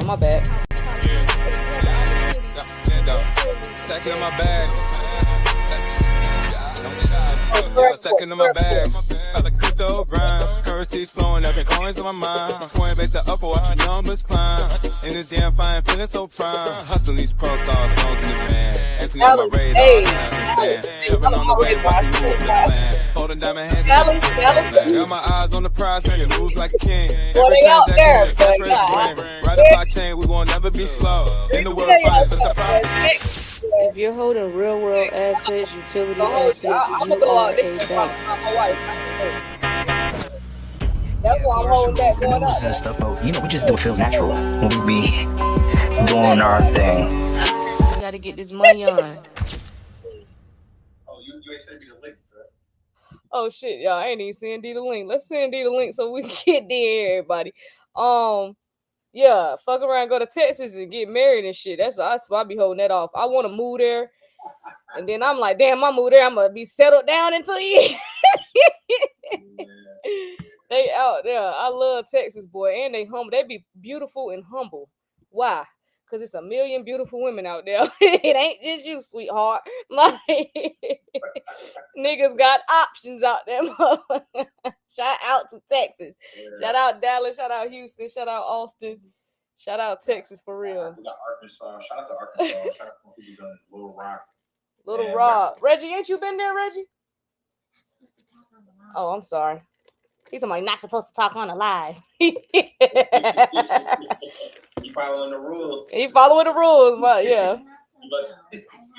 Oh, my bad. Stack it in my bag. Stacking in my bag. Got a crypto grind. Currency's flowing, every coins on my mind. My coin base to upper, watch the numbers climb. In this damn fine, feeling so prime. Hustling these protocols, phones in the van. Entering on my radar, I understand. Jumping on the wave, watching move the plan. Holding diamond hands, got my eyes on the prize, making moves like a king. Every transaction, cash raise brain. Ride the blockchain, we won't never be slow. In the world, finds the profit. If you're holding real world assets, utility assets, you are a bank. That's why I'm holding that going up. And stuff, but we just do it feels natural when we be doing our thing. You gotta get this money on. Oh, you ain't sent me the link, sir. Oh shit, y'all! I ain't even send D the link. Let's send D the link so we can get there, everybody. Yeah, fuck around, go to Texas and get married and shit. That's why I be holding that off. I want to move there, and then I'm like, damn, I move there, I'm gonna be settled down in 2 years. They out there. I love Texas, boy, and they humble. They be beautiful and humble. Why? Because it's a million beautiful women out there. It ain't just you, sweetheart. Like niggas got options out there. Shout out to Texas. Yeah. Shout out Dallas. Shout out Houston. Shout out Austin. Shout out Texas for real. We got Arkansas. Shout out to Arkansas. Shout out to who's on Little Rock. Little Rock. Reggie, ain't you been there, Reggie? Oh, I'm sorry. He's like, not supposed to talk on the live. He following the rules. He following the rules, but yeah. You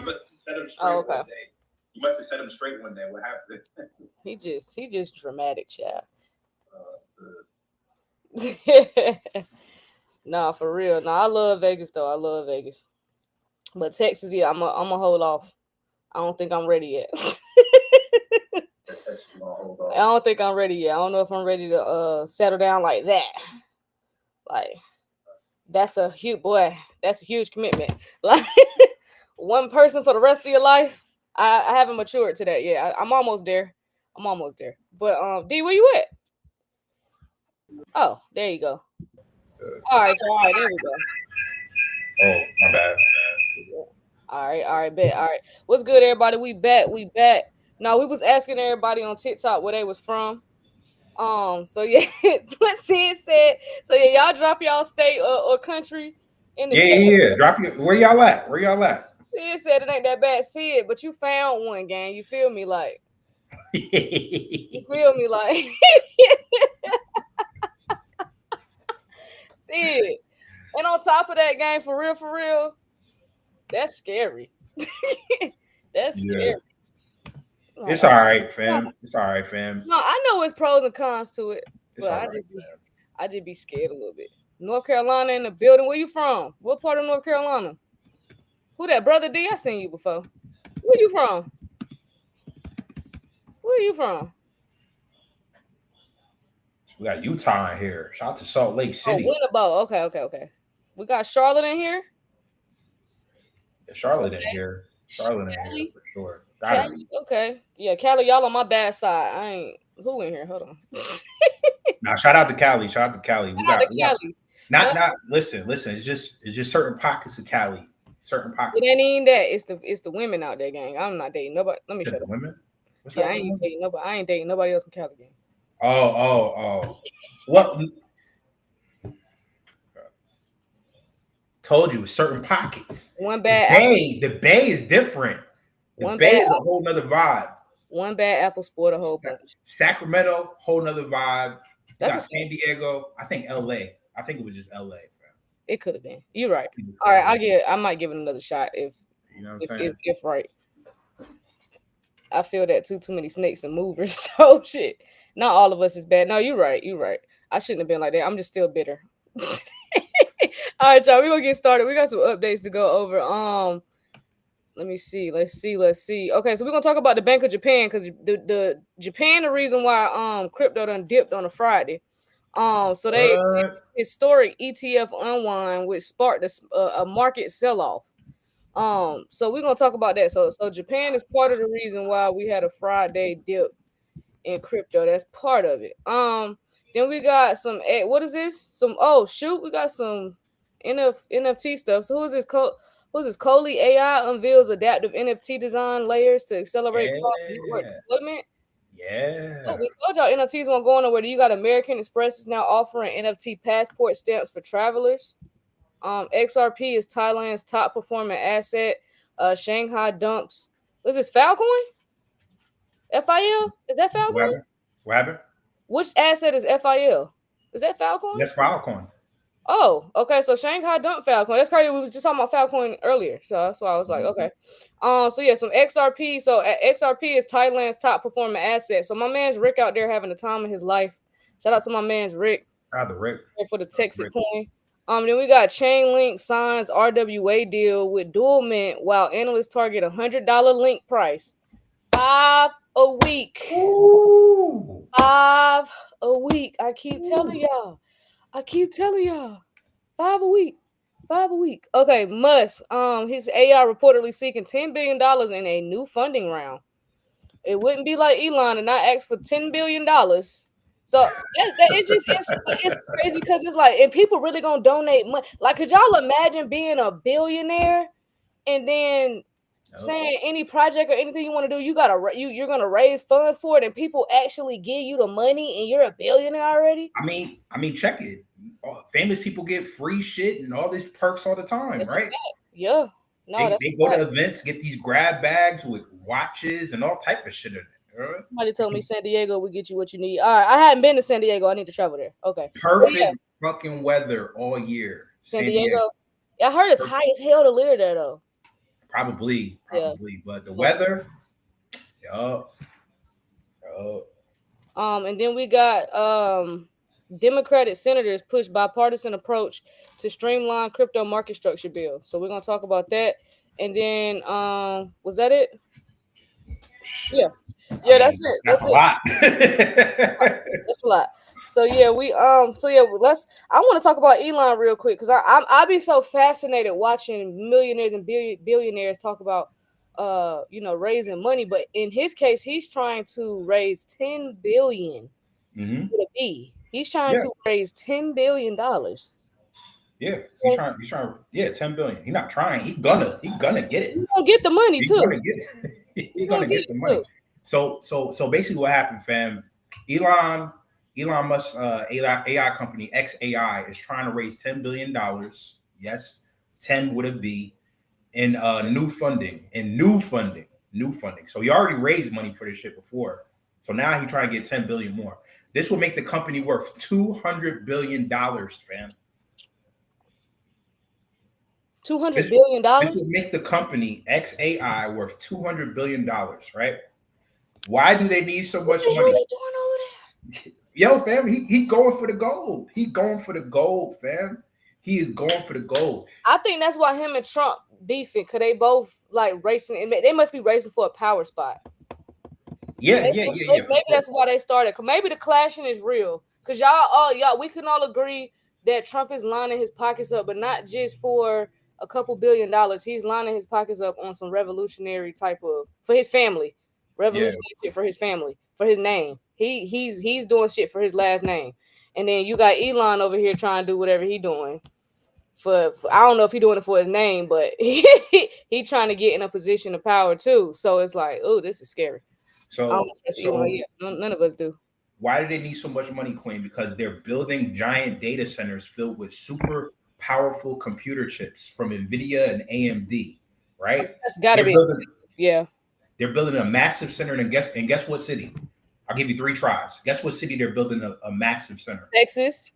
must have set him straight one day. You must have set him straight one day. What happened? He just dramatic, chat. Nah, for real. Nah, I love Vegas though. I love Vegas. But Texas, yeah, I'm a hold off. I don't think I'm ready yet. I don't think I'm ready yet. I don't know if I'm ready to settle down like that. Like that's a huge commitment. Like one person for the rest of your life. I haven't matured to that yet. I'm almost there. But D, where you at? Oh, there you go. All right, there we go. Oh, my bad. All right, bet. All right. What's good, everybody? We back. Now we was asking everybody on TikTok where they was from. So yeah, what Sid said. So yeah, y'all drop y'all state or country in the chat. Yeah. Drop it. Where y'all at? Sid said it ain't that bad, Sid, but you found one, gang. You feel me, like? You feel me, like? Sid. And on top of that, gang, for real, that's scary. That's scary. Yeah. It's all right, fam. No, I know it's pros and cons to it, but I just be scared a little bit. North Carolina in the building. Where you from? What part of North Carolina? Who that, brother D? I seen you before. Where you from? We got Utah in here. Shout out to Salt Lake City. Oh, Winnebago. Okay. We got Charlotte in here. Yeah, Charlotte in here for sure. Cali, okay. Yeah, Cali, y'all on my bad side. Who in here? Hold on. Now, shout out to Cali. We got Cali. Not listen. It's just certain pockets of Cali. Certain pockets. It ain't even that. It's the women out there, gang. I'm not dating nobody. Let me shut up. Women? I ain't dating nobody. I ain't dating nobody else from Cali, gang. Oh. What? Told you, certain pockets. One bad. The Bay is different. The Bay is a whole nother vibe. One bad apple sport a whole bunch. Sacramento, whole nother vibe. That's San Diego. I think LA. I think it was just LA. It could have been. You're right. All right, I might give it another shot if right. I feel that too many snakes and movers. So shit. Not all of us is bad. No, you're right. I shouldn't have been like that. I'm just still bitter. All right, y'all. We're gonna get started. We got some updates to go over. Let me see. Let's see. Okay, so we're gonna talk about the Bank of Japan because the Japan, the reason why crypto done dipped on a Friday. So they historic ETF unwind, which sparked a market sell-off. So we're gonna talk about that. So Japan is part of the reason why we had a Friday dip in crypto. That's part of it. Then we got some. What is this? We got some NFT stuff. So who's this? Coley AI unveils adaptive NFT design layers to accelerate cross-network deployment. Yeah. Look, we told y'all NFTs won't go nowhere. You got American Express is now offering NFT passport stamps for travelers. XRP is Thailand's top performing asset. Shanghai dumps. Was this Filecoin? FIL? Is that Filecoin? What happened? Which asset is FIL? Is that Filecoin? That's Filecoin. Oh, okay. So Shanghai dumped Filecoin. That's crazy. We was just talking about Filecoin earlier, so that's why I was like, okay. So yeah, some XRP. So XRP is Thailand's top performing asset. So my man's Rick out there having the time of his life. Shout out to my man's Rick. Shout out to Rick for the Texas coin. Then we got Chainlink signs RWA deal with dual mint while analysts target $100 link price. 5 a week. Ooh. 5 a week. I keep telling y'all. 5 a week. 5 a week. Okay, Musk. His AI reportedly seeking $10 billion in a new funding round. It wouldn't be like Elon and not ask for $10 billion. So it's crazy because it's like, and people really gonna donate money. Like, could y'all imagine being a billionaire and then saying any project or anything you want to do, you're gonna raise funds for it, and people actually give you the money, and you're a billionaire already? I mean, check it. Famous people get free shit and all these perks all the time, right? Yeah. No, they go to events, get these grab bags with watches and all type of shit in it. Somebody told me San Diego will get you what you need. All right, I hadn't been to San Diego. I need to travel there. Okay. Perfect fucking weather all year. San Diego. I heard it's high as hell to live there though. Probably. But the weather, and then we got Democratic senators push bipartisan approach to streamline crypto market structure bill. So we're gonna talk about that. And then was that it? Yeah. Yeah, that's it. That's a lot. That's a lot. So yeah, I want to talk about Elon real quick because I be so fascinated watching millionaires and billionaires talk about raising money, but in his case, he's trying to raise $10 billion with a B. He's trying to raise $10 billion. Yeah, he's trying. Yeah, $10 billion. He's not trying. He's gonna get it. He's gonna get the money too. Gonna get it. He's gonna get the money. So basically, what happened, fam? Elon Musk AI company XAI is trying to raise $10 billion. Yes, 10 with a B in new funding. So he already raised money for this shit before. So now he's trying to get 10 billion more. This will make the company worth $200 billion, fam. $200 billion. This would make the company XAI worth $200 billion, right? Why do they need so much money? What are they doing over there? Yo, fam, he going for the gold. He going for the gold, fam. He is going for the gold. I think that's why him and Trump beefing, because they both like racing. They must be racing for a power spot. Yeah. Maybe that's why they started. Maybe the clashing is real. Because y'all, we can all agree that Trump is lining his pockets up, but not just for a couple $1 billion. He's lining his pockets up on some revolutionary type of, for his family. Revolutionary shit for his family, for his name. He's doing shit for his last name. And then you got Elon over here trying to do whatever he doing. For I don't know if he's doing it for his name, but he trying to get in a position of power too. So it's like, oh, this is scary. So none of us do. Why do they need so much money, Queen? Because they're building giant data centers filled with super powerful computer chips from NVIDIA and AMD, right? That's gotta be yeah. They're building a massive center, and guess what city? I'll give you 3 tries. Guess what city they're building a massive center? Texas.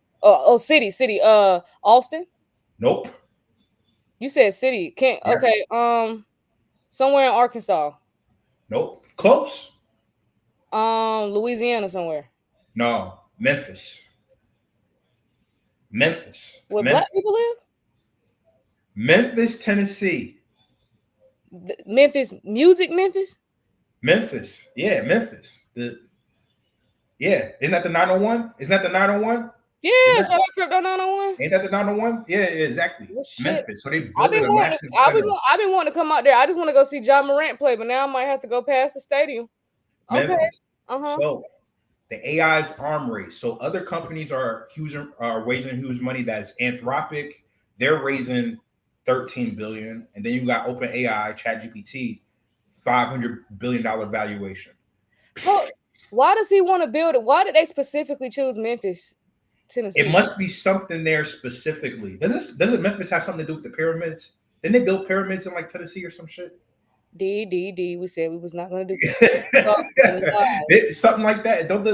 City. Austin. Nope. You said city. Can't. Yeah. Okay. Somewhere in Arkansas. Nope. Close. Louisiana somewhere. No, Memphis. Where Black people live? Memphis, Tennessee. Memphis. Yeah, Memphis. Isn't that the 901? Isn't that the 901? Yeah, shout out Crypto 901. Ain't that the 901? Yeah, exactly. Well, Memphis. So they I've been wanting to come out there. I just want to go see John Morant play, but now I might have to go past the stadium. Memphis. Okay. So the AI's arm race. So other companies are raising huge money. That is Anthropic, they're raising 13 billion, and then you got OpenAI, ChatGPT, $500 billion valuation. Why does he want to build it? Why did they specifically choose Memphis, Tennessee? It must be something there specifically. Doesn't Memphis have something to do with the pyramids? Didn't they build pyramids in like Tennessee or some shit? We said we was not going to do something like that. Don't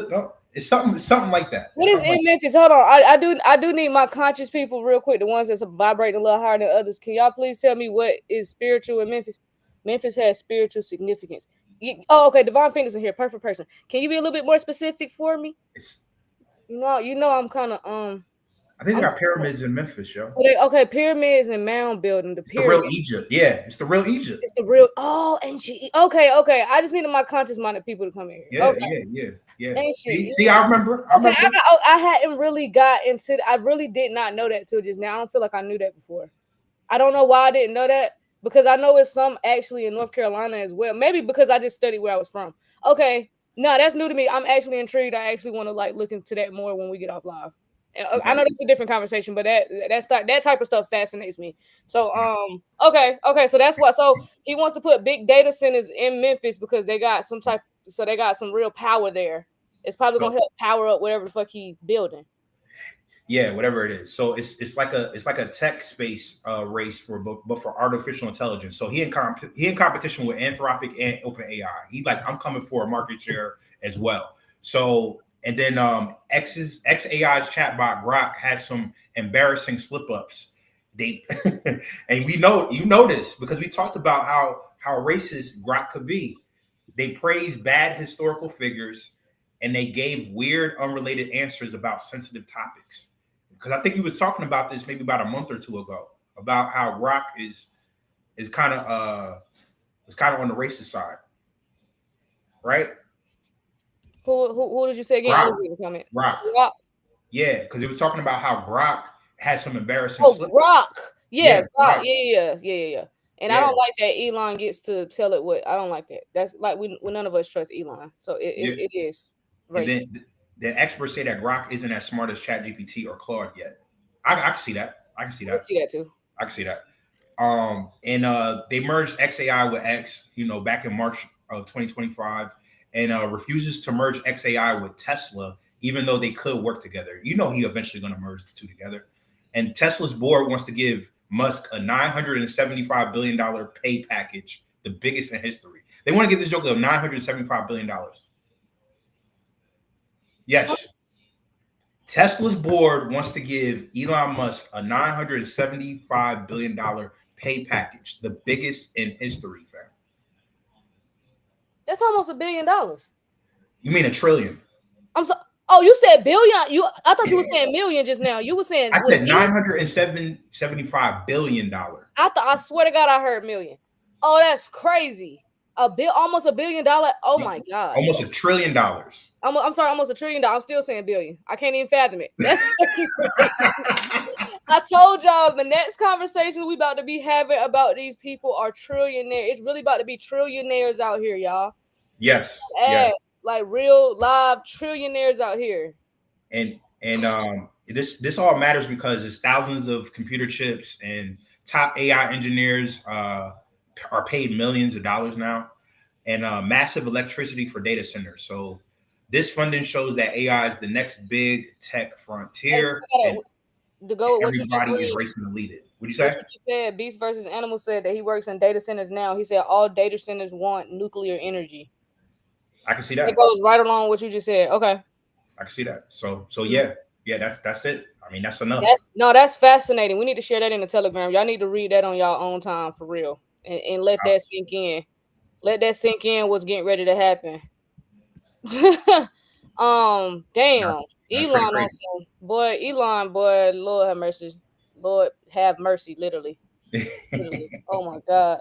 it's something like that. What is in Memphis? Hold on. I do need my conscious people real quick, the ones that's vibrating a little higher than others. Can y'all please tell me what is spiritual in Memphis? Memphis has spiritual significance. Okay, Devon Phoenix in here, perfect person. Can you be a little bit more specific for me? You know I'm kind of I think they got pyramids in Memphis, yo. Okay, pyramids and mound building. The real Egypt. Yeah, it's the real Egypt. It's the real ancient. Okay. I just needed my conscious-minded people to come in here. Yeah. See, I remember. I hadn't really got into. I really did not know that till just now. I don't feel like I knew that before. I don't know why I didn't know that, because I know it's some actually in North Carolina as well. Maybe because I just studied where I was from. Okay, no, that's new to me. I'm actually intrigued. I actually want to like look into that more when we get off live. I know that's a different conversation, but that type of stuff fascinates me. So okay, so that's what. So he wants to put big data centers in Memphis because they got some real power there. It's probably gonna help power up whatever the fuck he building. Yeah, whatever it is. So it's like a tech space race but for artificial intelligence. So he in competition with Anthropic and OpenAI. He's like, I'm coming for a market share as well. So. And then XAI's chatbot Grok has some embarrassing slip-ups. And you know this because we talked about how racist Grok could be. They praised bad historical figures and they gave weird, unrelated answers about sensitive topics. Because I think he was talking about this maybe about a month or two ago about how Grok is kind of on the racist side, right? Who did you say again? Grok. Yeah, because it was talking about how Grok has some embarrassing. Grok. Yeah, Grok. Yeah. And I don't like that Elon gets to tell it what. I don't like that. That's like we none of us trust Elon. So it is. And then the experts say that Grok isn't as smart as ChatGPT or Claude yet. I can see that. I can see that too. I can see that. And they merged XAI with X, back in March of 2025. And refuses to merge XAI with Tesla, even though they could work together. He eventually going to merge the two together. And Tesla's board wants to give Musk a $975 billion pay package, the biggest in history. They want to give this joker $975 billion. Yes. Tesla's board wants to give Elon Musk a $975 billion pay package, the biggest in history, fam. That's almost $1 billion. You mean $1 trillion? I'm so. Oh, you said billion. I thought you were saying million just now. You were saying. I said $975 billion. I swear to God, I heard million. Oh, that's crazy. Almost $1 billion. Oh my God. Almost $1 trillion. I'm sorry, almost $1 trillion. I'm still saying billion. I can't even fathom it. That's. I told y'all the next conversation we about to be having about these people are trillionaires. It's really about to be trillionaires out here, y'all. Yes. Like real live trillionaires out here. And this all matters because there's thousands of computer chips and top AI engineers are paid millions of dollars now, and massive electricity for data centers. So this funding shows that AI is the next big tech frontier. To go with what everybody you just is racing to lead it. What'd you say? What you said, Beast versus Animal said that he works in data centers now. He said all data centers want nuclear energy. I can see that. It goes right along with what you just said. Okay. I can see that. So yeah, that's it. I mean, that's enough. That's fascinating. We need to share that in the Telegram. Y'all need to read that on y'all own time for real, and let that sink in. Let that sink in. What's getting ready to happen? Damn. Elon also, Elon, Lord have mercy. Lord have mercy, literally. Oh my God.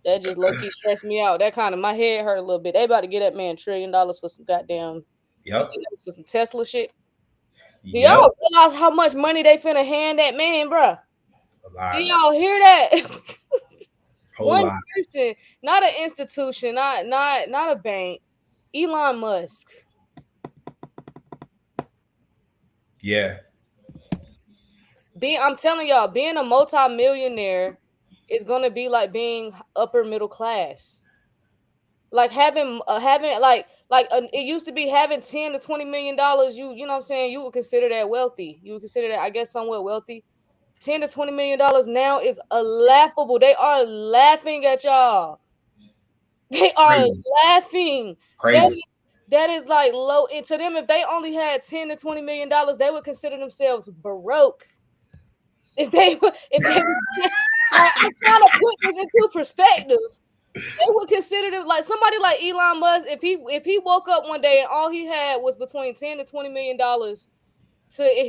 That just low-key stressed me out. That kind of, my head hurt a little bit. They about to get that man $1 trillion for some goddamn, for some Tesla shit. Do y'all realize how much money they finna hand that man, bro? Do y'all hear that? One person, not an institution, not a bank. Elon Musk. I'm telling y'all, being a multi-millionaire is gonna be like being upper middle class. Like having it used to be having $10 to $20 million. You know what I'm saying? You would consider that wealthy. You would consider that, I guess, somewhat wealthy. $10 to $20 million now is a laughable. They are laughing at y'all. They are laughing. Crazy. That is like low. And to them, if they only had $10 to $20 million, they would consider themselves broke. If they like, I'm trying to put this into perspective. They would consider it like somebody like Elon Musk. If he woke up one day and all he had was between $10 to $20 million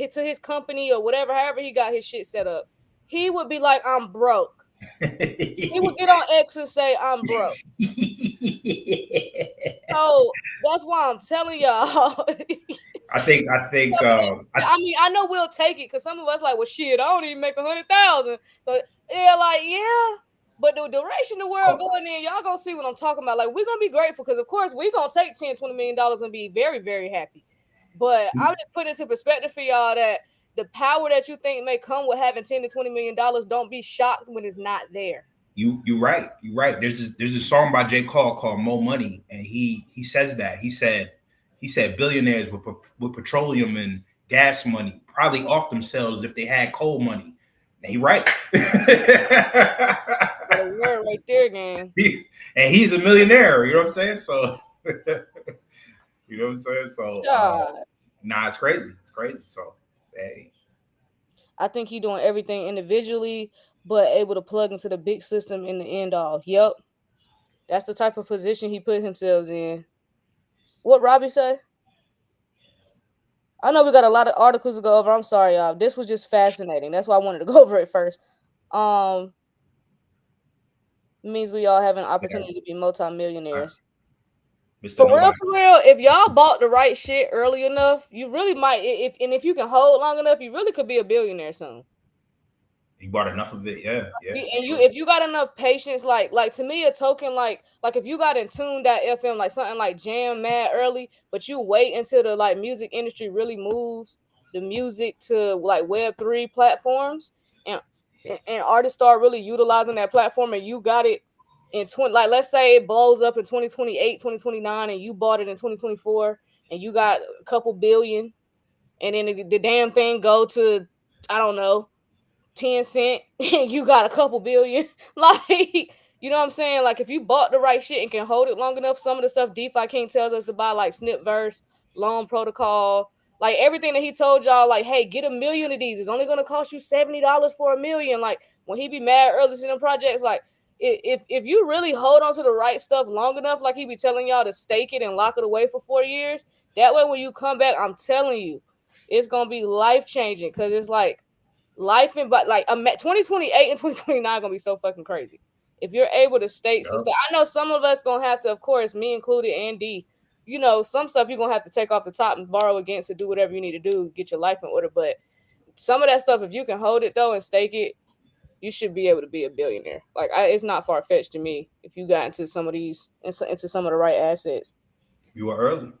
to his company or whatever, however he got his shit set up, he would be like, I'm broke. He would get on X and say, I'm broke. So that's why I'm telling y'all. I think. I mean, I know we'll take it because some of us like, well, shit, I don't even make 100,000. So yeah. But the direction the world going in, y'all gonna see what I'm talking about. Like, we're gonna be grateful because, of course, we're gonna take $10, $20 million and be very, very happy. But I'm just putting into perspective for y'all that the power that you think may come with having $10 to $20 million, don't be shocked when it's not there. You're right. There's a song by J. Cole called "Mo Money," and he says that he said billionaires with petroleum and gas money probably off themselves if they had coal money. And he right. A word right there, gang. And he's a millionaire. You know what I'm saying? So, you know what I'm saying? So, nah, it's crazy. It's crazy. So, hey. I think he's doing everything individually, but able to plug into the big system in the end all. Yep. That's the type of position he put himself in. What Robbie say? I know we got a lot of articles to go over. I'm sorry, y'all. This was just fascinating. That's why I wanted to go over it first. Means we all have an opportunity to be multi-millionaires. For real, if y'all bought the right shit early enough, you really might. If you can hold long enough, you really could be a billionaire soon. You bought enough of it, yeah. And if you got enough patience, like to me, a token like if you got in tune.fm, like something like Jam mad early, but you wait until the like music industry really moves the music to like Web3 platforms, and artists start really utilizing that platform, and you got it in like let's say it blows up in 2028, 2029, and you bought it in 2024, and you got a couple billion, and then the damn thing go to, I don't know, 10 cents, and you got a couple billion. Like, you know what I'm saying? Like, if you bought the right shit and can hold it long enough, some of the stuff DeFi King tells us to buy, like Snipverse, Loan Protocol, like everything that he told y'all, like, hey, get 1 million of these. It's only going to cost you $70 for 1 million. Like, when he be mad early in the projects, like, if you really hold on to the right stuff long enough, like he be telling y'all to stake it and lock it away for 4 years, that way when you come back, I'm telling you, it's going to be life-changing, because it's like, life and but like 2028 and 2029 gonna be so fucking crazy if you're able to stake some stuff. I know some of us gonna have to, of course, me included, and D, you know, some stuff you're gonna have to take off the top and borrow against to do whatever you need to do, get your life in order. But some of that stuff, if you can hold it though and stake it, you should be able to be a billionaire. Like, it's not far-fetched to me if you got into some of these, into some of the right assets. You are early.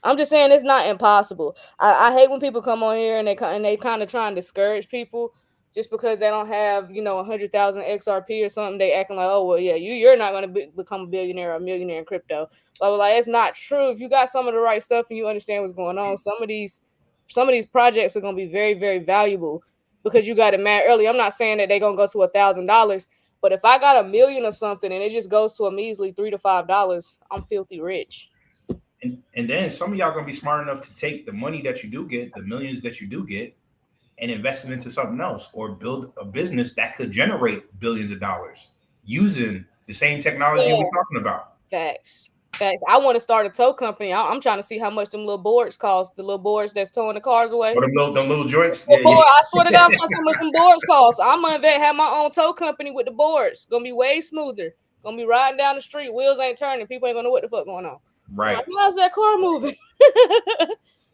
I'm just saying it's not impossible. I hate when people come on here and they kind of try and discourage people just because they don't have, you know, 100,000 XRP or something. They acting like, oh, well, yeah, you're not going to become a billionaire or a millionaire in crypto. But like, it's not true. If you got some of the right stuff and you understand what's going on, some of these projects are going to be very, very valuable because you got it mad early. I'm not saying that they're going to go to $1,000, but if I got 1 million of something and it just goes to a measly $3 to $5, I'm filthy rich. And then some of y'all gonna be smart enough to take the money that you do get, the millions that you do get, and invest it into something else, or build a business that could generate billions of dollars using the same technology we're talking about. Facts. I want to start a tow company. I'm trying to see how much them little boards cost. The little boards that's towing the cars away. Or them little joints. I swear to God, I'm trying to see how much them boards cost. I'm gonna have my own tow company with the boards. Gonna be way smoother. Gonna be riding down the street, wheels ain't turning, people ain't gonna know what the fuck going on. Right. Like, how's that car moving?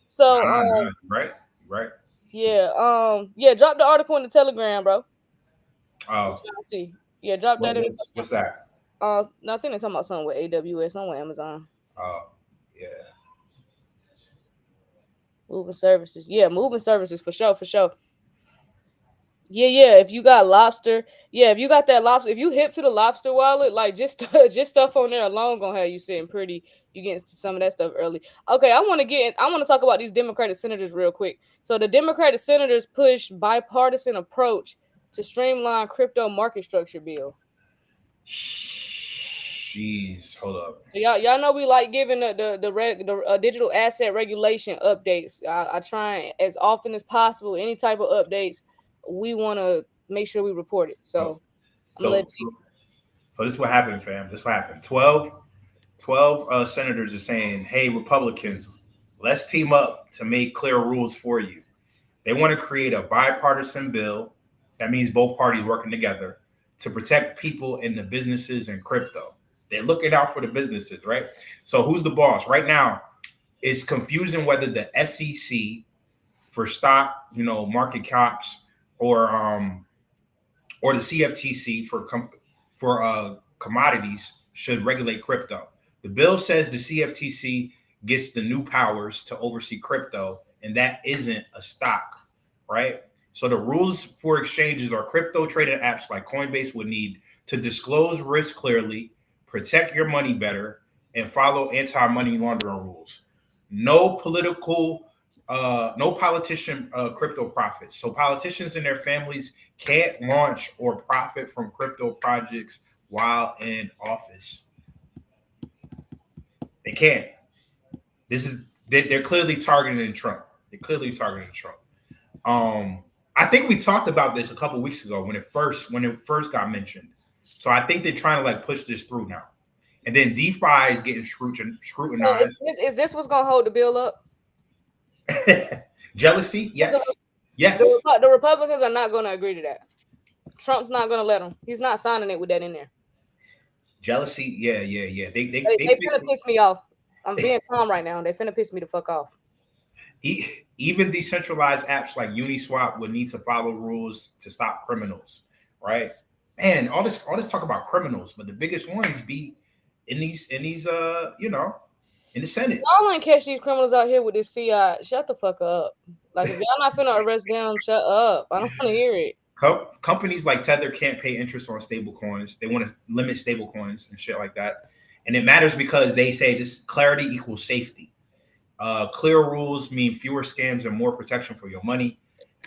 So right. Yeah, drop the article in the Telegram, bro. Oh. See. Yeah, drop that in. What's that? No, I think they're talking about something with AWS, something with Amazon. Oh, yeah. Moving services. Yeah, moving services for sure. Yeah. If you got lobster, if you got that lobster, if you hip to the lobster wallet, like just stuff on there alone gonna have you sitting pretty. You get into some of that stuff early. Okay, I want to talk about these Democratic senators real quick. So the Democratic senators push bipartisan approach to streamline crypto market structure bill. Jeez, hold up. Y'all know we like giving the digital asset regulation updates. I try as often as possible. Any type of updates, we want to make sure we report it. So this is what happened, fam. This is what happened. 12 senators are saying, hey, Republicans, let's team up to make clear rules for you. They want to create a bipartisan bill. That means both parties working together to protect people and the businesses and crypto. They're looking out for the businesses, right? So who's the boss? Right now, it's confusing whether the SEC for stock, market caps, or the CFTC for commodities should regulate crypto. The bill says the CFTC gets the new powers to oversee crypto, and that isn't a stock, right? So the rules for exchanges or crypto trading apps like Coinbase would need to disclose risk clearly, protect your money better, and follow anti-money laundering rules. No politician crypto profits. So politicians and their families can't launch or profit from crypto projects while in office. They can't. They're clearly targeting Trump. I think we talked about this a couple weeks ago when it first got mentioned. So I think they're trying to push this through now. And then DeFi is getting scrutinized. So is this what's gonna hold the bill up? Jealousy? Yes. The Republicans are not going to agree to that. Trump's not going to let them. He's not signing it with that in there. Jealousy? Yeah. They finna piss me off. I'm being calm right now. They finna piss me the fuck off. Even decentralized apps like Uniswap would need to follow rules to stop criminals, right? Man, all this talk about criminals, but the biggest ones be in these in the Senate. Y'all want to catch these criminals out here with this fiat? Shut the fuck up. Like, if y'all not finna arrest them, shut up. I don't want to hear it. Companies like Tether can't pay interest on stable coins. They want to limit stable coins and shit like that. And it matters because they say this clarity equals safety. Clear rules mean fewer scams and more protection for your money.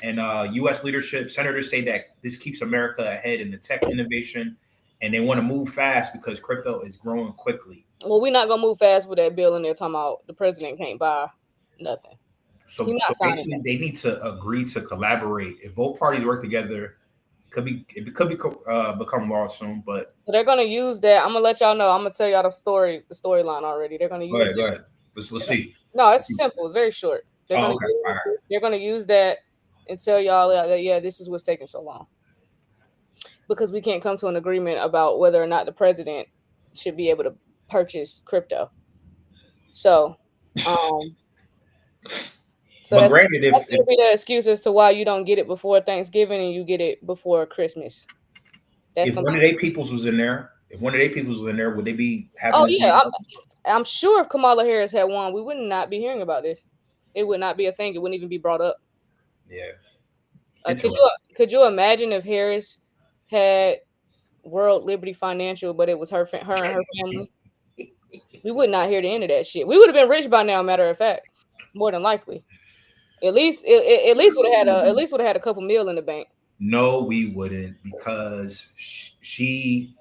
And U.S. leadership, senators say that this keeps America ahead in the tech innovation. And they want to move fast because crypto is growing quickly. Well, we're not going to move fast with that bill in there talking about the president can't buy nothing. So basically, they need to agree to collaborate. If both parties work together, it could become law soon. But so they're going to use that. I'm going to let y'all know. I'm going to tell y'all the storyline already. They're going to use Go ahead. Let's see. No, it's simple. It's very short. They're going to use that and tell y'all that, this is what's taking so long. Because we can't come to an agreement about whether or not the president should be able to purchase crypto. So, that's going to be the excuse as to why you don't get it before Thanksgiving and you get it before Christmas. If one of their peoples was in there, would they be having? Oh yeah, I'm sure if Kamala Harris had won, we would not be hearing about this. It would not be a thing. It wouldn't even be brought up. Yeah. Could you imagine if Harris had World Liberty Financial, but it was her and her family? We would not hear the end of that shit. We would have been rich by now. Matter of fact, more than likely. At least would have had a couple mil in the bank. No, we wouldn't, because she,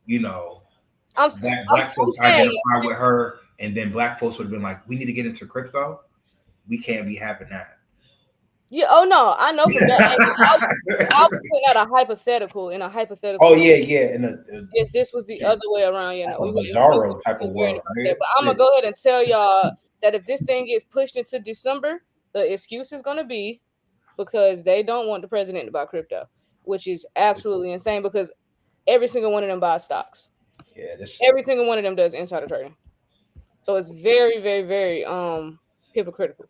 black folks identify with her, and then black folks would have been like, we need to get into crypto. We can't be having that. Yeah. Oh no, I know from that. I was putting out a hypothetical. Oh yeah. If this was the other way around, that's a bizarro type of world. But I'm gonna go ahead and tell y'all that if this thing gets pushed into December, the excuse is gonna be because they don't want the president to buy crypto, which is absolutely insane because every single one of them buys stocks. Yeah, every single one of them does insider trading. So it's very, very, very hypocritical.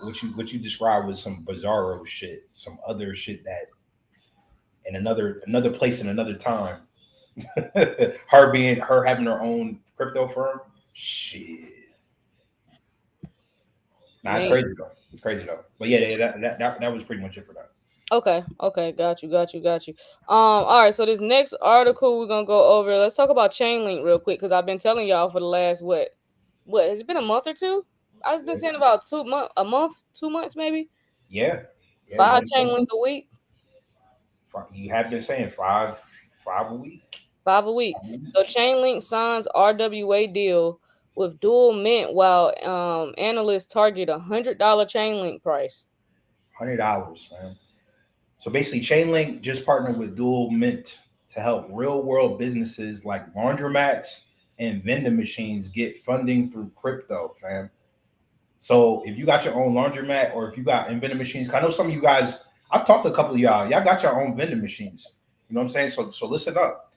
What you described was some bizarro shit, some other shit that in another place in another time. her having her own crypto firm, shit. Nah, it's crazy though. It's crazy though. But yeah, that was pretty much it for that. Okay. Got you. All right. So this next article we're gonna go over. Let's talk about Chainlink real quick because I've been telling y'all for the last what has it been a month or two? I've been saying about 2 months, 2 months maybe. Yeah. 5 Chainlink a week. You have been saying five a week. 5 a week. So Chainlink signs RWA deal with dual mint while analysts target $100 Chainlink price. $100, man. So basically, Chainlink just partnered with Dual Mint to help real-world businesses like laundromats and vending machines get funding through crypto, fam. So if you got your own laundromat or if you got vending machines, I know some of you guys, I've talked to a couple of y'all got your own vending machines. You know what I'm saying? So listen up.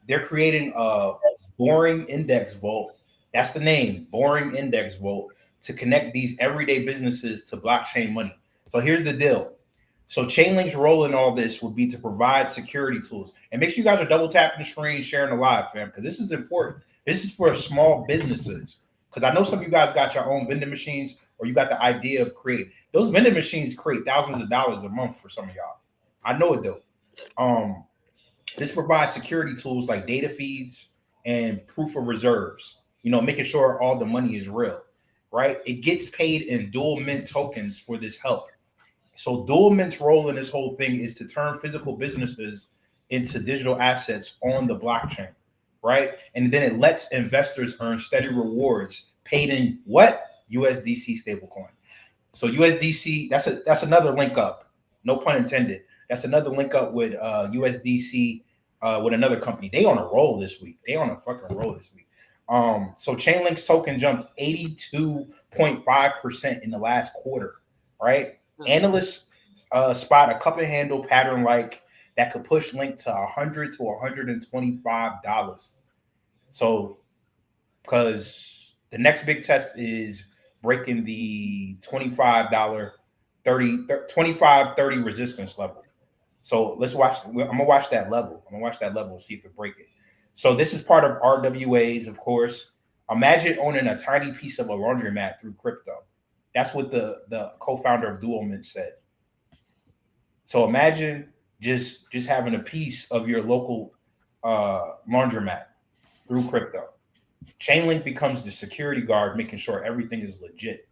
They're creating a Boring Index Vault. That's the name, Boring Index Vault, to connect these everyday businesses to blockchain money. So here's the deal. So Chainlink's role in all this would be to provide security tools. And make sure you guys are double tapping the screen, sharing the live, fam, because this is important. This is for small businesses. Because I know some of you guys got your own vending machines or you got the idea of creating. Those vending machines create thousands of dollars a month for some of y'all. I know it though. This provides security tools like data feeds and proof of reserves, making sure all the money is real, right? It gets paid in dual mint tokens for this help. So Dual Mint's role in this whole thing is to turn physical businesses into digital assets on the blockchain, right? And then it lets investors earn steady rewards paid in what? USDC stablecoin. So USDC, that's another link up. No pun intended. That's another link up with USDC with another company. They on a roll this week. They on a fucking roll this week. So Chainlink's token jumped 82.5% in the last quarter, right? Analysts spot a cup and handle pattern like that could push Link to $100 to $125. So, because the next big test is breaking the $25 30 resistance level. So let's watch. I'm gonna watch that level. And see if it break it. So this is part of RWAs, of course. Imagine owning a tiny piece of a laundromat through crypto. That's what the co-founder of Dual Mint said. So imagine just having a piece of your local laundromat through crypto. Chainlink becomes the security guard, making sure everything is legit.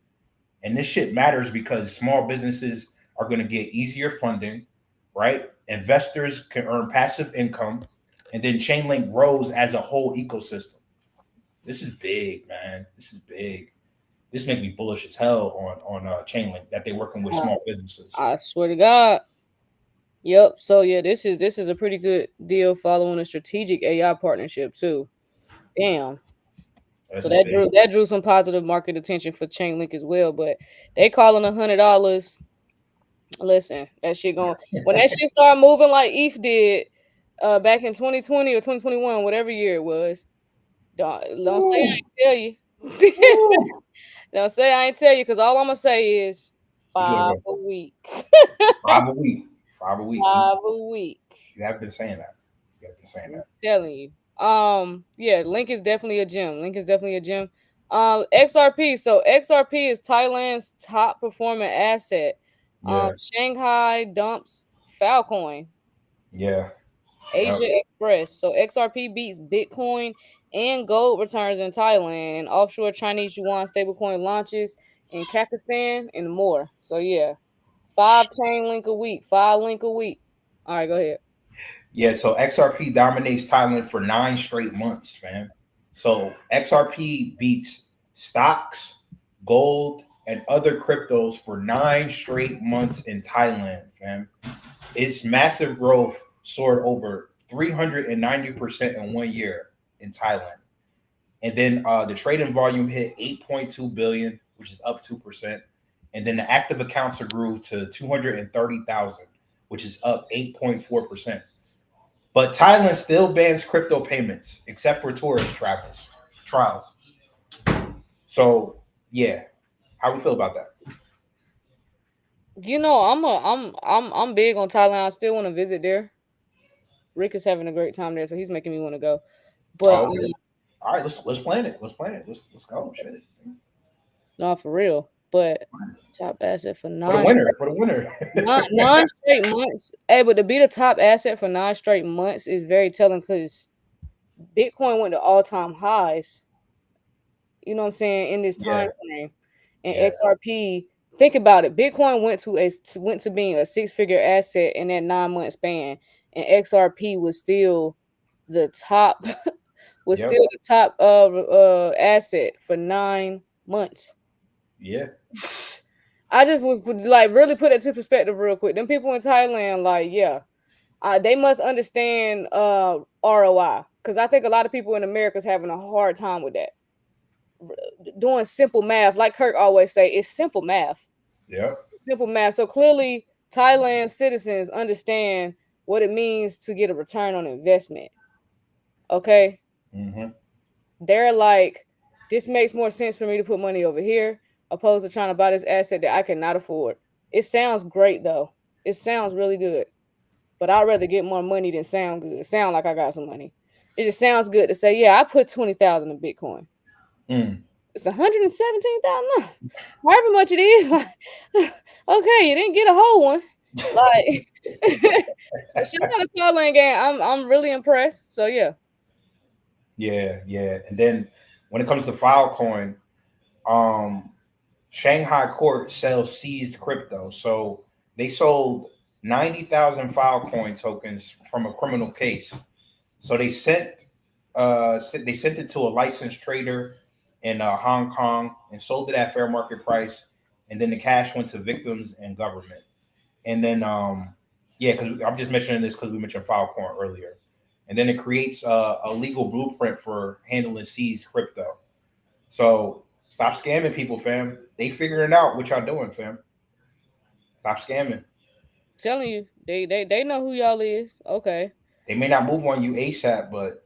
And this shit matters because small businesses are going to get easier funding, right? Investors can earn passive income, and then Chainlink grows as a whole ecosystem. This is big, man. This is big. This makes me bullish as hell on Chainlink that they're working with small businesses. I swear to God. Yep. So yeah, this is a pretty good deal following a strategic AI partnership too. Damn. So that drew some positive market attention for Chainlink as well. But they calling $100. Listen, that shit going when that shit start moving like ETH did back in 2020 or 2021, whatever year it was. Don't say I ain't tell you. Don't say I ain't tell you, because all I'm gonna say is 5 a week. 5 a week. 5 a week. 5 a week. You have been saying that. I'm telling you. Yeah, Link is definitely a gem. XRP. So XRP is Thailand's top performing asset. Shanghai dumps Filecoin. Yeah. Asia Express. So XRP beats Bitcoin and gold returns in Thailand, and offshore Chinese yuan stablecoin launches in Kazakhstan and more. So yeah, 5 Chainlink a week, 5 Link a week. All right, go ahead. Yeah, so XRP dominates Thailand for 9 straight months, fam. So XRP beats stocks, gold, and other cryptos for 9 straight months in Thailand, fam. Its massive growth soared over 390% in 1 year in Thailand. And then the trading volume hit 8.2 billion, which is up 2%. And then the active accounts grew to 230,000, which is up 8.4%. But Thailand still bans crypto payments except for tourist trials. So yeah, how we feel about that? I'm big on Thailand. I still want to visit there. Rick is having a great time there, so he's making me want to go. But all right, let's plan it. Let's go. Shit. No, for real. but top asset for the winner. non-straight months. Hey, but to be the top asset for non-straight months is very telling because Bitcoin went to all-time highs. You know what I'm saying, in this time frame. And XRP, think about it. Bitcoin went to being a six-figure asset in that 9-month span, and XRP was still the top asset for 9 months. Yeah. I just was like really put it to perspective real quick. Them people in Thailand, like, they must understand ROI, because I think a lot of people in America is having a hard time with that. Doing simple math, like Kirk always say, it's simple math. Yeah. Simple math. So clearly, Thailand citizens understand what it means to get a return on investment. Okay. Mm-hmm. They're like, this makes more sense for me to put money over here opposed to trying to buy this asset that I cannot afford. It sounds great though. It sounds really good. But I'd rather get more money than sound good. Sound like I got some money. It just sounds good to say, yeah, I put 20,000 in Bitcoin. It's 117,000. However much it is. Like, okay, you didn't get a whole one. Like, so shout out to Thailand game. I'm really impressed. So yeah. Yeah. And then when it comes to Filecoin, Shanghai court sells seized crypto. So they sold 90,000 Filecoin tokens from a criminal case. So they sent it to a licensed trader in Hong Kong and sold it at fair market price, and then the cash went to victims and government. And then because I'm just mentioning this because we mentioned Filecoin earlier, and then it creates a legal blueprint for handling seized crypto. So stop scamming people, fam. They figuring out what y'all doing, fam. Stop scamming. Telling you, they know who y'all is. Okay. They may not move on you ASAP, but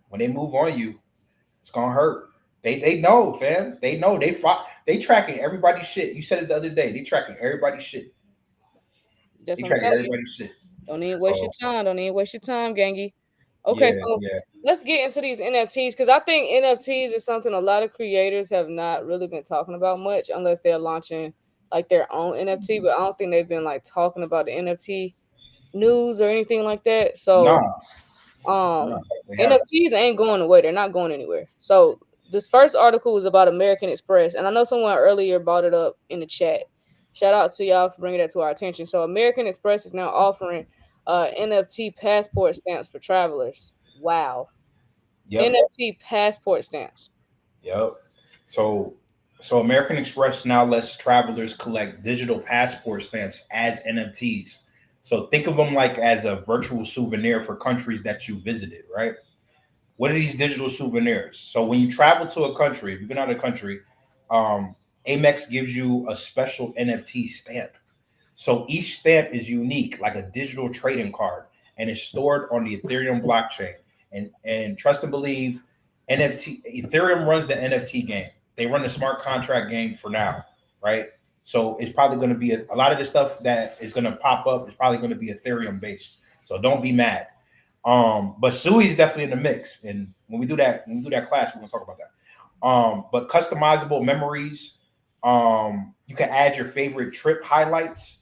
when they move on you, it's gonna hurt. They know, fam. They know. They tracking everybody's shit. You said it the other day. They tracking everybody's shit. That's They what I'm tracking telling everybody's shit. Don't even waste your time. Don't even waste your time, gangy. Okay, let's get into these NFTs, because I think NFTs is something a lot of creators have not really been talking about much unless they're launching like their own NFT. But I don't think they've been like talking about the NFT news or anything like that. So NFTs ain't going away. They're not going anywhere. So this first article was about American Express, and I know someone earlier brought it up in the chat. Shout out to y'all for bringing that to our attention. So American Express is now offering NFT passport stamps for travelers. Wow. Yep. NFT passport stamps. Yep. So American Express now lets travelers collect digital passport stamps as NFTs. So think of them like as a virtual souvenir for countries that you visited, right? What are these digital souvenirs? So when you travel to a country, if you've been out of the country, Amex gives you a special NFT stamp. So each stamp is unique, like a digital trading card, and it's stored on the Ethereum blockchain. And trust and believe, Ethereum runs the NFT game. They run the smart contract game for now, right? So it's probably going to be a lot of the stuff that is going to pop up is probably going to be Ethereum based. So don't be mad. But Sui is definitely in the mix, and when we do that class, we're going to talk about that. But customizable memories, you can add your favorite trip highlights,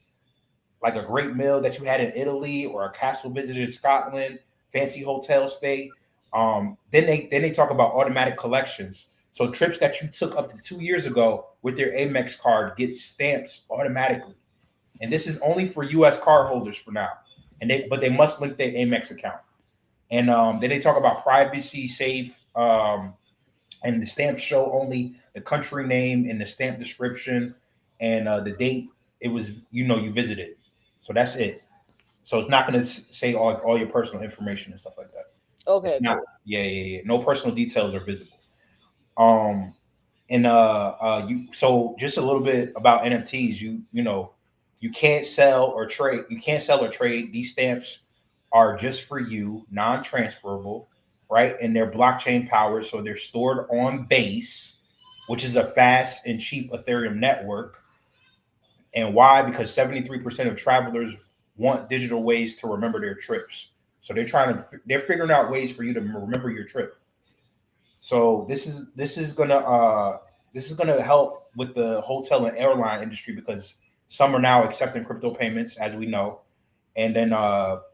like a great meal that you had in Italy or a castle visit in Scotland, fancy hotel stay. Then they talk about automatic collections. So trips that you took up to 2 years ago with your Amex card get stamps automatically. And this is only for US card holders for now. But they must link their Amex account. And then they talk about privacy safe, and the stamps show only the country name and the stamp description and the date it was you visited. So that's it. So it's not going to say all your personal information and stuff like that. Okay. Cool. Yeah. No personal details are visible. So just a little bit about NFTs. You can't sell or trade. You can't sell or trade. These stamps are just for you, non-transferable, right? And they're blockchain powered, so they're stored on Base, which is a fast and cheap Ethereum network. And why? Because 73% of travelers want digital ways to remember their trips. So they're figuring out ways for you to remember your trip. So this is gonna This is going to help with the hotel and airline industry because some are now accepting crypto payments, as we know, and then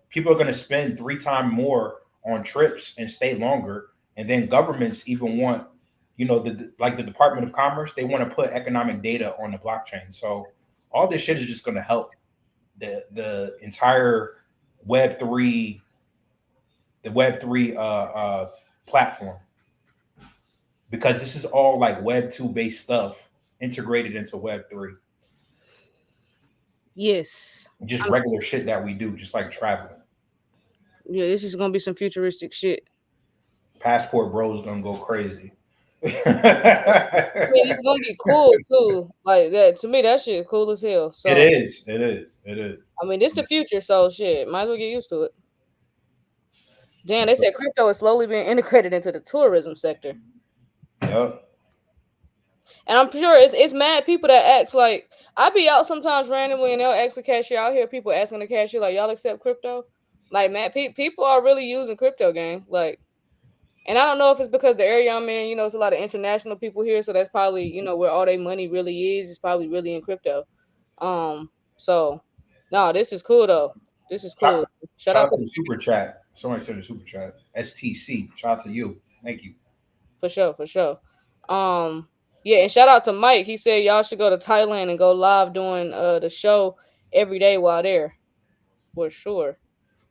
people are going to spend 3 times more on trips and stay longer. And then governments even want, like the Department of Commerce, they want to put economic data on the blockchain. So all this shit is just going to help the entire Web3 platform, because this is all like Web2 based stuff integrated into Web3. Yes. Just regular shit that we do, just like traveling. Yeah, this is gonna be some futuristic shit. Passport bros gonna go crazy. I mean, it's gonna be cool too. Like that, to me, that shit cool as hell. So It is. I mean, this the future, so shit, might as well get used to it. Damn, they said crypto is slowly being integrated into the tourism sector. Yep. And I'm sure it's mad people that ask, like, I be out sometimes randomly and they'll ask the cashier. I'll hear people asking the cashier, like, y'all accept crypto? Like, man, people are really using crypto, gang. Like, and I don't know if it's because the area I'm in, it's a lot of international people here, so that's probably, where all their money really is. It's probably really in crypto. So no, this is cool though. This is cool. Shout out to the super chat. Somebody said the super chat. STC. Shout out to you. Thank you. For sure. Yeah, and shout out to Mike. He said y'all should go to Thailand and go live doing the show every day while there. For sure.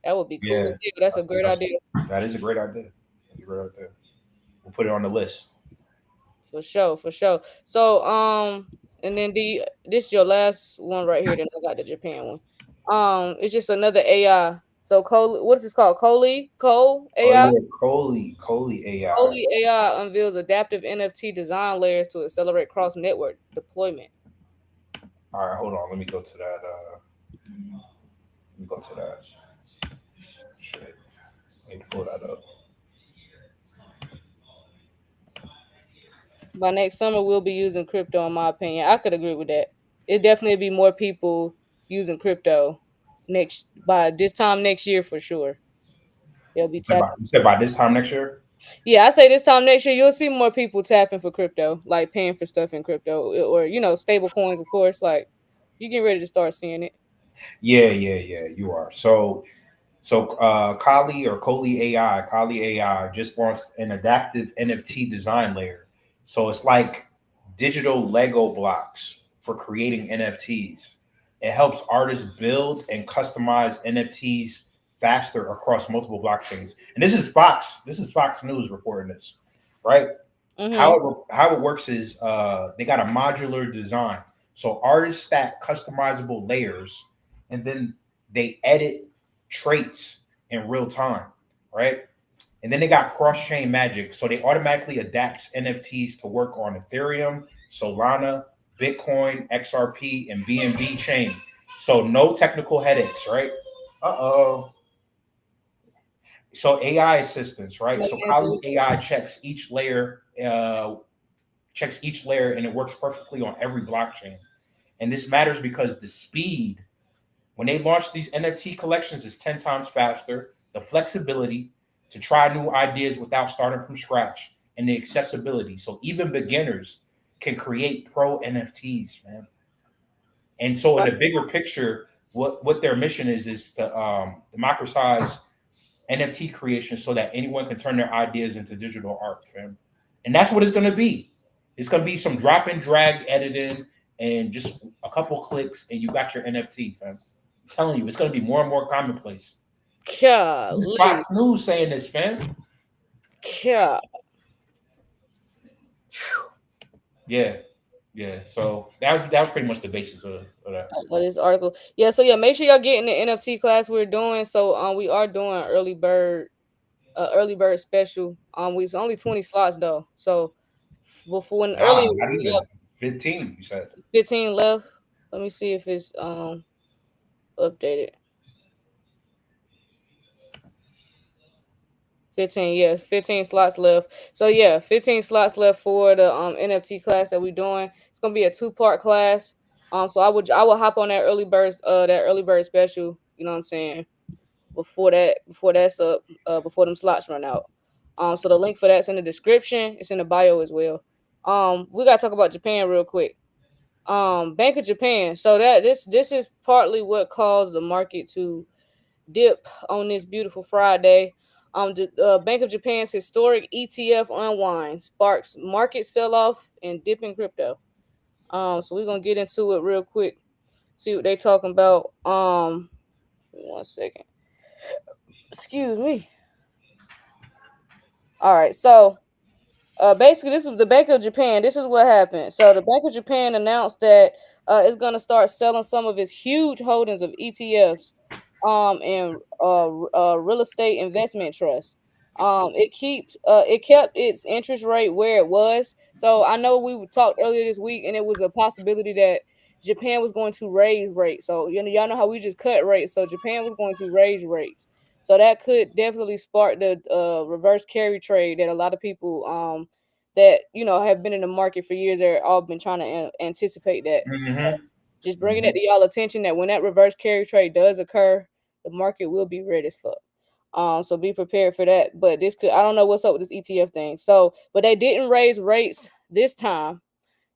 That would be cool. Yeah, that's a great idea. That is a great idea. That's a great idea. We'll put it on the list. For sure. So and then this is your last one right here. Then I got the Japan one. It's just another AI. So what is this called? Cole AI. Oh, yeah, Cole AI. Cole AI unveils adaptive NFT design layers to accelerate cross network deployment. All right, hold on. Let me go to that. Shit. I need to pull that up. By next summer, we'll be using crypto, in my opinion. I could agree with that. It definitely be more people using crypto by this time next year for sure. They'll be tapping. You said by this time next year? Yeah, I say this time next year, you'll see more people tapping for crypto, like paying for stuff in crypto, or stable coins, of course. Like, you get ready to start seeing it. Yeah, you are. So Kali AI just launched an adaptive NFT design layer. So it's like digital Lego blocks for creating NFTs. It helps artists build and customize NFTs faster across multiple blockchains. And this is Fox News reporting this, right? Mm-hmm. How it works is they got a modular design. So artists stack customizable layers and then they edit traits in real time, right? And then they got cross-chain magic. So they automatically adapts NFTs to work on Ethereum, Solana, Bitcoin, XRP, and BNB chain. So no technical headaches, right? So AI assistance, right? So Kali's AI checks each layer, and it works perfectly on every blockchain. And this matters because the speed, when they launch these NFT collections, is 10 times faster. The flexibility to try new ideas without starting from scratch, and the accessibility. So even beginners can create pro NFTs, man. And so in the bigger picture, what their mission is to democratize NFT creation so that anyone can turn their ideas into digital art, fam. And that's what it's going to be. It's going to be some drop and drag editing and just a couple clicks and you got your NFT, fam. I'm telling you, it's going to be more and more commonplace. Yeah. This is Fox News saying this, fam. Yeah. Yeah. So that was pretty much the basis of that. Of this article. Yeah. So yeah, make sure y'all get in the NFT class we're doing. So we are doing early bird special. It's only 20 slots though. So before when early 15, you said 15 left. Let me see if it's updated. 15 slots left. So yeah, 15 slots left for the NFT class that we're doing. It's gonna be a 2-part class. So I will hop on that early bird special, you know what I'm saying, before that's up, before them slots run out. So the link for that's in the description. It's in the bio as well. We gotta talk about Japan real quick. Bank of Japan. So that this is partly what caused the market to dip on this beautiful Friday. The Bank of Japan's historic ETF unwind sparks market sell-off and dip in crypto. So we're gonna get into it real quick. See what they talking about. 1 second. Excuse me. All right, so basically, this is the Bank of Japan. This is what happened. So the Bank of Japan announced that it's going to start selling some of its huge holdings of ETFs, and real estate investment trusts. It kept its interest rate where it was. So I know we talked earlier this week, and it was a possibility that Japan was going to raise rates. So y'all know how we just cut rates. So Japan was going to raise rates. So that could definitely spark the reverse carry trade that a lot of people that have been in the market for years are all been trying to anticipate that. Mm-hmm. Just bringing it to y'all attention that when that reverse carry trade does occur, the market will be red as fuck. So be prepared for that. But I don't know what's up with this ETF thing. So, but they didn't raise rates this time.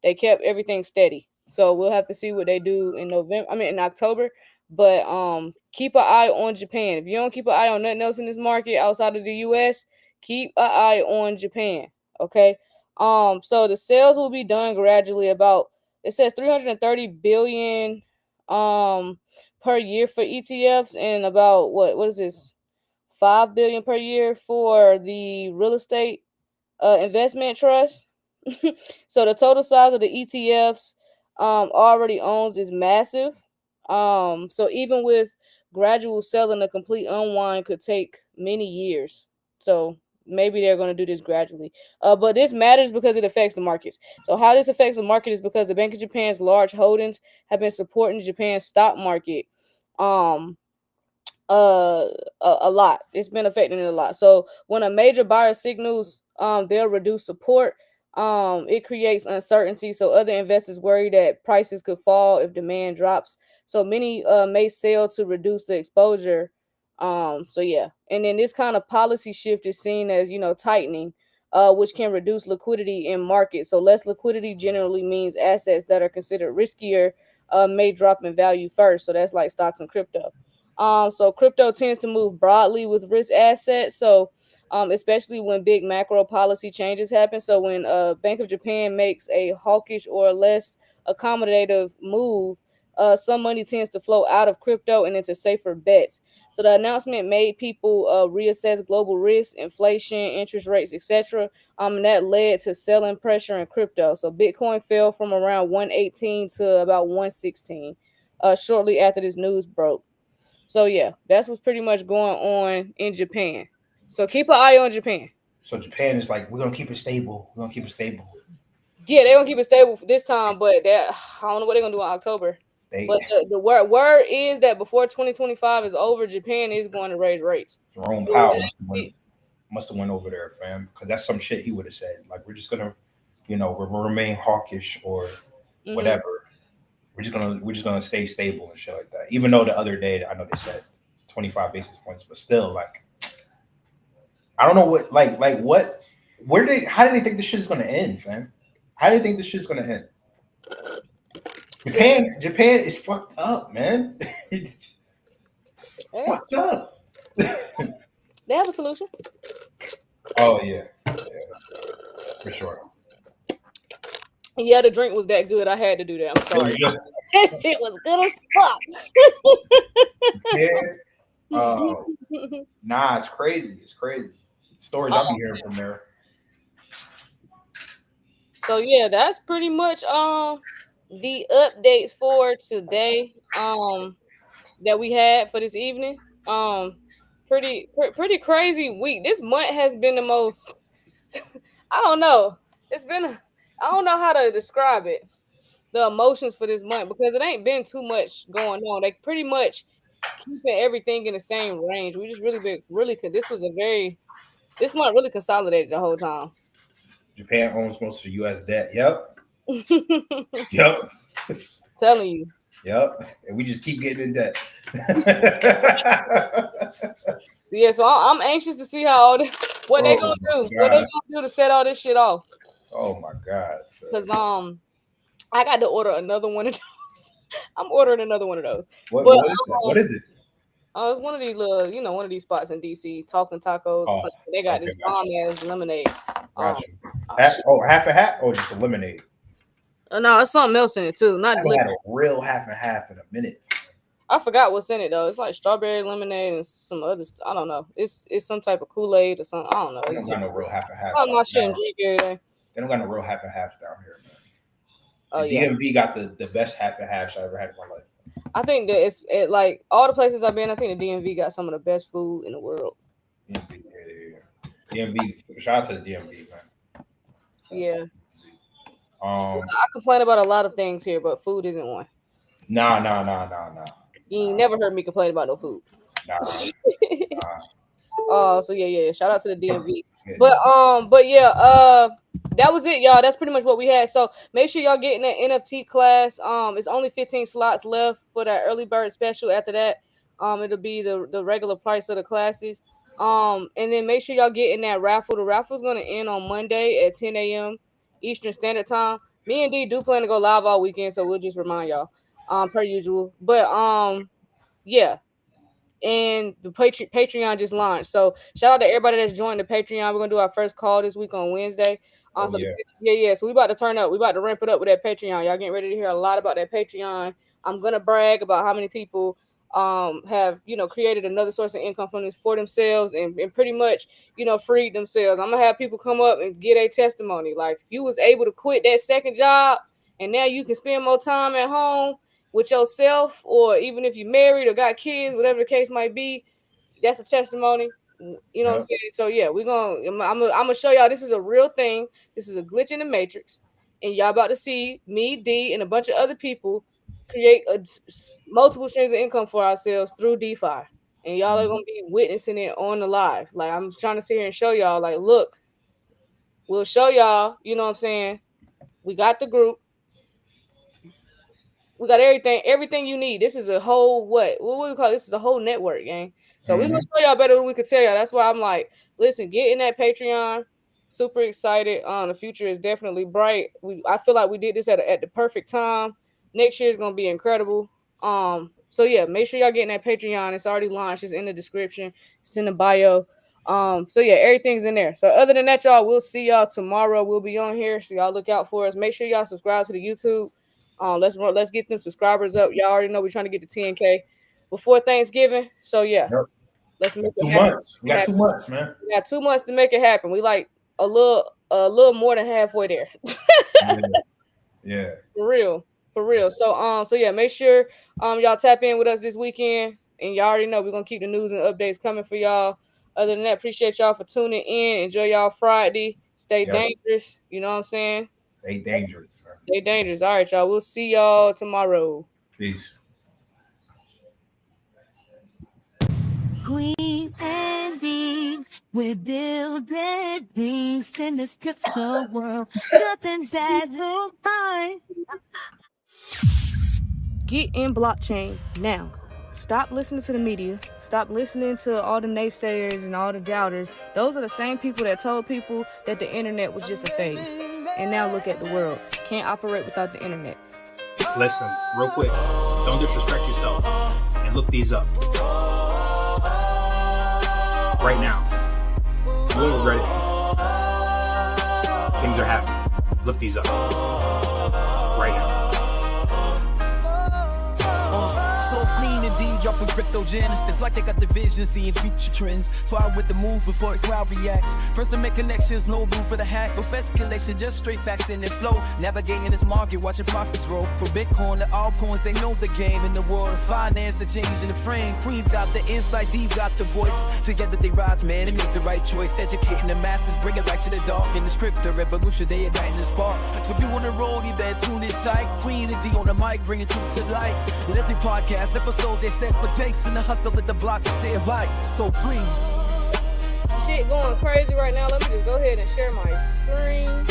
They kept everything steady. So we'll have to see what they do in October. But keep an eye on Japan. If you don't keep an eye on nothing else in this market outside of the US, keep an eye on Japan. Okay. So the sales will be done gradually. It says 330 billion per year for ETFs, and about what is this? 5 billion per year for the real estate investment trust. So the total size of the ETFs already owns is massive. So even with gradual selling, a complete unwind could take many years. So maybe they're going to do this gradually. But this matters because it affects the markets. So how this affects the market is because the Bank of Japan's large holdings have been supporting Japan's stock market. A lot. It's been affecting it a lot. So when a major buyer signals they'll reduce support, it creates uncertainty. So other investors worry that prices could fall if demand drops. So many may sell to reduce the exposure. So yeah. And then this kind of policy shift is seen as tightening, which can reduce liquidity in markets. So less liquidity generally means assets that are considered riskier may drop in value first. So that's like stocks and crypto. So crypto tends to move broadly with risk assets. So especially when big macro policy changes happen. So when Bank of Japan makes a hawkish or less accommodative move, some money tends to flow out of crypto and into safer bets. So the announcement made people reassess global risk, inflation, interest rates, etc. And that led to selling pressure in crypto. So Bitcoin fell from around 118 to about 116 shortly after this news broke. So yeah, that's what's pretty much going on in Japan. So keep an eye on Japan. So Japan is like, we're gonna keep it stable. We're gonna keep it stable. Yeah, they're gonna keep it stable for this time, but I don't know what they're gonna do in October. But the word is that before 2025 is over, Japan is going to raise rates. Jerome Powell must have went over there, fam, because that's some shit he would have said. Like, we're just gonna, we're gonna remain hawkish or whatever. We're just gonna stay stable and shit like that. Even though the other day I know they said 25 basis points, but still, like, I don't know what, how do they think this shit is gonna end, fam? How do you think this shit's gonna end? Japan is fucked up, man. It's fucked up. They have a solution. Oh yeah, for sure. Yeah, the drink was that good. I had to do that. I'm sorry. That shit was good as fuck. Yeah. Nah, it's crazy. It's crazy. Stories I'll be hearing from there. So yeah, that's pretty much the updates for today that we had for this evening. Pretty crazy week. This month has been the most I don't know. I don't know how to describe it. The emotions for this month, because it ain't been too much going on. They pretty much keeping everything in the same range. We just this month really consolidated the whole time. Japan owns most of U.S. debt. Yep. Yep. Telling you. Yep. And we just keep getting in debt. Yeah, so I'm anxious to see what they gonna do. What they gonna do to set all this shit off. Oh my God. Because I got to order another one of those. I'm ordering another one of those. What is it? Oh, it's one of these little, one of these spots in DC, Talking Tacos. Oh, they got this bomb ass lemonade. Half a hat or just a lemonade? No, it's something else in it too. I haven't had a real half and half in a minute. I forgot what's in it though. It's like strawberry lemonade and some other stuff. I don't know. It's some type of Kool-Aid or something. I don't know. They don't got no real half and half. I'm not sure. They don't got no real half and halves down here, man. Oh, DMV got the best half and halves I ever had in my life. I think that it's like all the places I've been. I think the DMV got some of the best food in the world. DMV, yeah. DMV, shout out to the DMV, man. Yeah. I complain about a lot of things here, but food isn't one. Nah. You ain't never heard me complain about no food. Nah. So yeah. Shout out to the DMV. But yeah, that was it, y'all. That's pretty much what we had. So make sure y'all get in that NFT class. It's only 15 slots left for that early bird special. After that, it'll be the regular price of the classes. And then make sure y'all get in that raffle. The raffle's gonna end on Monday at 10 a.m. Eastern Standard Time. Me and D do plan to go live all weekend, so we'll just remind y'all, per usual. But yeah. And the Patreon just launched. So shout out to everybody that's joined the Patreon. We're gonna do our first call this week on Wednesday. So we about to turn up. We about to ramp it up with that Patreon. Y'all getting ready to hear a lot about that Patreon. I'm gonna brag about how many people have created another source of income from this for themselves and pretty much freed themselves. I'm gonna have people come up and get a testimony. Like if you was able to quit that second job and now you can spend more time at home with yourself, or even if you're married or got kids, whatever the case might be, that's a testimony. You know what I'm saying? So yeah, I'm gonna show y'all this is a real thing. This is a glitch in the matrix, and y'all about to see me, D, and a bunch of other people create multiple streams of income for ourselves through DeFi, and y'all are gonna be witnessing it on the live. Like I'm trying to sit here and show y'all. Like, look, we'll show y'all. You know what I'm saying? We got the group. We got everything you need. This is a whole what we call it? This is a whole network, gang. So we're gonna show y'all better than we could tell y'all. That's why I'm like, listen, get in that Patreon. Super excited. The future is definitely bright. I feel like we did this at the perfect time. Next year is gonna be incredible. So yeah, make sure y'all get in that Patreon. It's already launched. It's in the description. It's in the bio. So yeah, everything's in there. So other than that, y'all, we'll see y'all tomorrow. We'll be on here. So y'all look out for us. Make sure y'all subscribe to the YouTube. Let's get them subscribers up. Y'all already know we're trying to get to 10K before Thanksgiving. So yeah, let's make it happen. We got 2 months, man. We got 2 months to make it happen. We like a little more than halfway there. Yeah. For real. So yeah, make sure y'all tap in with us this weekend, and y'all already know we're gonna keep the news and updates coming for y'all. Other than that, appreciate y'all for tuning in. Enjoy y'all Friday. Stay dangerous. You know what I'm saying? Stay dangerous. Stay dangerous. All right, y'all. We'll see y'all tomorrow. Peace. Kween and Dean, we're building things in this crypto world. Nothing's as fine. Get in blockchain now. Stop listening to the media. Stop listening to all the naysayers and all the doubters. Those are the same people that told people that the internet was just a phase. And now look at the world. Can't operate without the internet. Listen, real quick. Don't disrespect yourself. And look these up. Right now. You won't regret it. Things are happening. Look these up. Right now. So clean indeed, dropping crypto gems. It's like they got the vision, seeing future trends. Twine with the moves before the crowd reacts. First to make connections, no room for the hacks. No speculation, just straight facts in and flow. Navigating this market, watching profits roll. From Bitcoin to altcoins, they know the game. In the world of finance, the change in the frame. Queen's got the insight, D's got the voice. Together they rise, man, and make the right choice. Educating the masses, bring it back to the dark. In this crypto revolution, they igniting the spark. So if you on the road, you better tune in tight. Queen and D on the mic, bringing truth to light. In every podcast episode, they set with pace in the hustle at the block to their right. So free. Shit going crazy right now. Let me just go ahead and share my screen.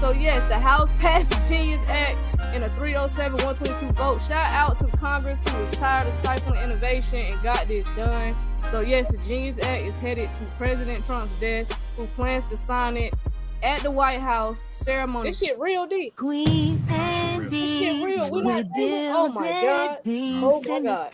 So yes, the House passed the Genius Act in a 307-122 vote. Shout out to Congress who was tired of stifling innovation and got this done. So yes, the Genius Act is headed to President Trump's desk, who plans to sign it at the White House ceremony. This shit real deep. Kween and This shit real. oh my God. Oh my God.